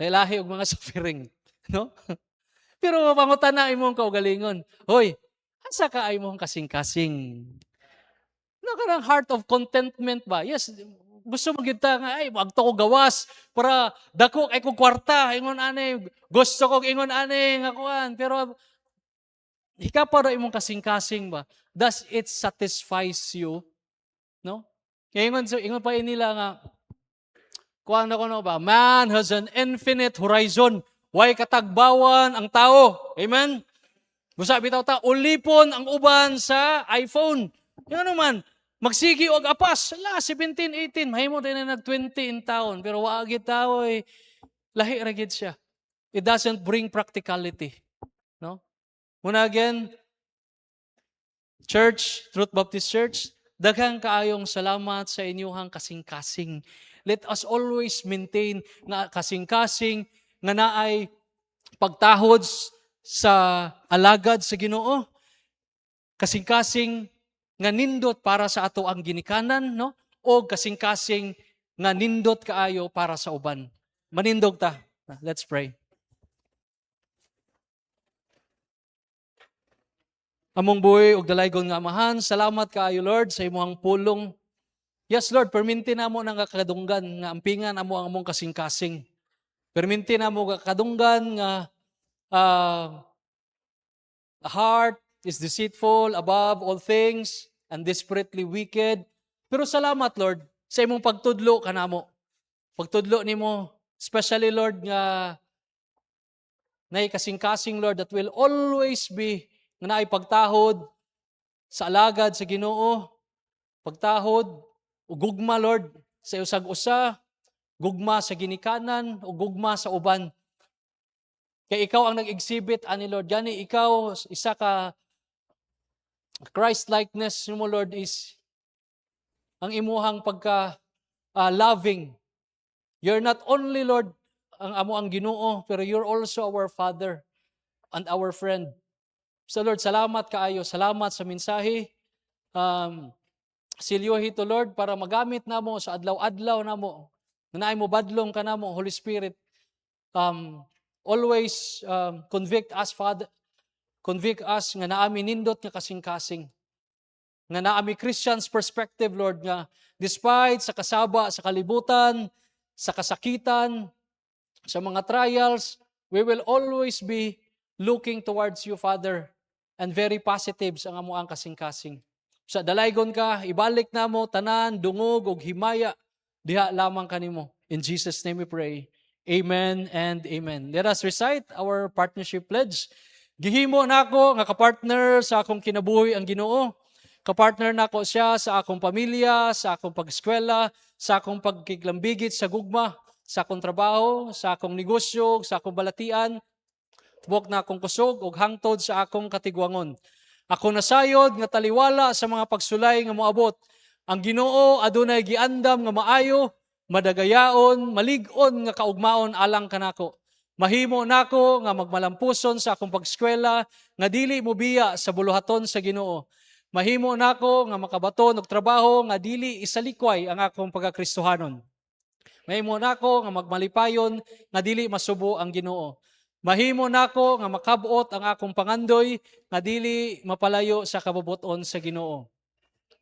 Lahi og mga suffering, no? Pero mapangutan na imong kaugalingon. Hoy, asa ka ay mong kasing-kasing? No, kanang heart of contentment ba? Yes, gusto mo kita nga, ay, magto ko gawas para dako ay kong kwarta, ingon ani, gusto ko ingon ani, nga kuan. Pero, hika para imong kasing-kasing ba? Does it satisfies you? No? Kaya ingon pa nila nga, kuan na ko no ba? Man has an infinite horizon. Way katagbawan ang tao. Amen? Gusto bitaw ta, ulipon ang uban sa iPhone. Yan naman, magsigi og apas. 17, 18, mahimo din na nag-20 in town. Pero waagit tao lahi ra gid siya. It doesn't bring practicality. No? Muna again, Church, Truth Baptist Church, daghang kaayong salamat sa inyong kasing-kasing. Let us always maintain nga kasing-kasing nga naay pagtahod sa alagad sa Ginoo. Kasing-kasing nga nindot para sa ato ang ginikanan, no? O kasing-kasing nga nindot kaayo para sa uban. Manindog ta. Let's pray. Among buhi ug dalaygon nga Amahan, salamat kaayo Lord sa imong pulong. Yes Lord, perminti namo nang kakadunggan nga ampingan amo ang among kasing-kasing. Perminti namo kakadunggan nga the heart is deceitful above all things and desperately wicked. Pero salamat Lord sa imong pagtudlo kanamo. Pagtudlo nimo, especially Lord nga nay kasing-kasing Lord that will always be nga naay pagtahod sa alagad sa Ginoo, pagtahod o gugma Lord sa usag-usa, gugma sa ginikanan o gugma sa uban. Kaya ikaw ang nag-exhibit ani Lord, gani ikaw isa ka Christ-likeness mo Lord is ang imuhang pagka loving. You're not only Lord ang amo ang Ginoo, pero you're also our Father and our friend. So Lord, salamat kaayo. Salamat sa mensahe. Silyohi to Lord para magamit namo sa adlaw-adlaw namo. Naay mo badlong ka namo, Holy Spirit. Always convict us, Father. Convict us nga naami nindot nga kasing-kasing. Nga naami Christian's perspective, Lord, nga despite sa kasaba, sa kalibutan, sa kasakitan, sa mga trials, we will always be looking towards you, Father, and very positive sa amo ang kasing-kasing. Sa dalaygon ka, ibalik na mo, tanan, dungog, og himaya, diha lamang kanimo. In Jesus' name we pray. Amen and amen. Let us recite our partnership pledge. Gihimo nako nga kapartner sa akong kinabuhi ang Ginoo. Kapartner nako siya sa akong pamilya, sa akong pag-eskwela, sa akong pagkiglambigit sa gugma, sa akong trabaho, sa akong negosyo, sa akong balatian. Tubok na akong kusog ug hangtod sa akong katigwangon. Ako nasayod nga taliwala sa mga pagsulay nga moabot. Ang Ginoo adunay giandam nga maayo, madagayaon, malig-on nga kaugmaon alang kanako. Mahimo nako nga magmalampuson sa akong pag-eskwela nga dili mobiya sa buluhaton sa Ginoo. Mahimo nako nga makabaton og trabaho nga dili isalikway ang akong pagkakristohanon. Mahimo nako nga magmalipayon nga dili masubo ang Ginoo. Mahimo nako nga makabot ang akong pangandoy nga dili mapalayo sa kabubuton sa Ginoo.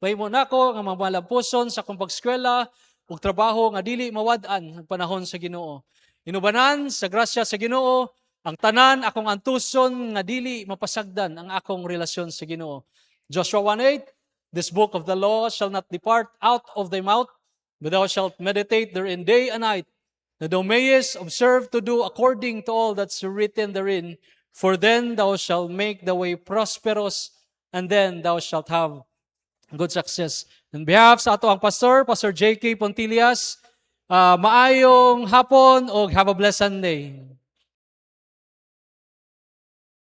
Mahimo nako nga magmalampuson sa akong pag-eskwela ug trabaho nga dili mawad-an ang panahon sa Ginoo. Inubanan sa grasya sa Ginoo ang tanan akong antuson nga dili mapasagdan ang akong relasyon sa Ginoo. Joshua 1:8, this book of the law shall not depart out of thy mouth, but thou shalt meditate therein day and night, that thou mayest observe to do according to all that's written therein, for then thou shalt make the way prosperous, and then thou shalt have good success. On behalf sa ato ang pastor, Pastor J.K. Pontilias, maayong hapon o have a blessed Sunday.